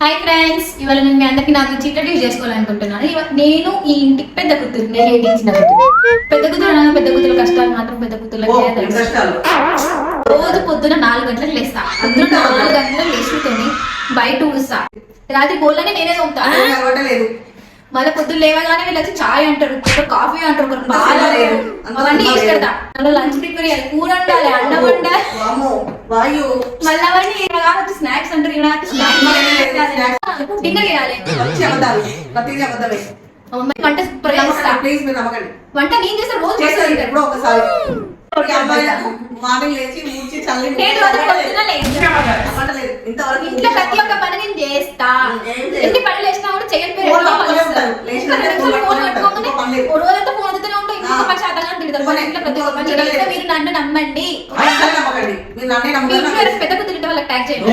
Hi friends, ఇవాళ నేను మీ అందరికి నాకు ఇంట్రడ్యూస్ చేసుకోవాలనుకుంటున్నాను. నేను ఈ ఇంటికి పెద్ద కూతురు. నేను ఏంటి చిన్న కూతురు. పెద్ద కూతురు కష్టాలు మాత్రం పెద్ద కూతురులకే తెలుసు. రోజు పొద్దున 4 గంటలకు లేస్తా. పొద్దున 4 గంటలకు లేచుకొని బయట ఊడుస్తా. రాత్రి గోళ్ళని నేనే తోముతాను. మళ్ళీ పొద్దున్న లేవగానే వీళ్ళు వచ్చి చాయ్ అంటారు, కాఫీ అంటారు, ఒకరు పాలు అవన్నీ వేసి పెడతా. మళ్ళీ లంచ్ ప్రిపేర్ చేయాలి, కూర వండాలి, అన్నం వండాలి, మళ్ళీ అవన్నీ వచ్చి స్నాక్స్ అంటారు. డిన్నర్ చేయాలి. వంట సూపర్ చేస్తా. వంట నేను చేస్తా, రోజు చేస్తాను. ఇంట్లో ప్రతి ఒక్క పని నేను చేస్తా. ఎన్ని పనులు వేసినా కూడా చేయకపోతే రోజంతా ఫోన్ వదుతూనే ఉంటాం. ఇంకొక పని శాతంగా తిడతారు. ఇంట్లో ప్రతి ఒక్క పని చేస్తే మీరు నన్ను నమ్మండి. పెద్ద కుదిరితే వాళ్ళకి ట్యాగ్ చేయండి.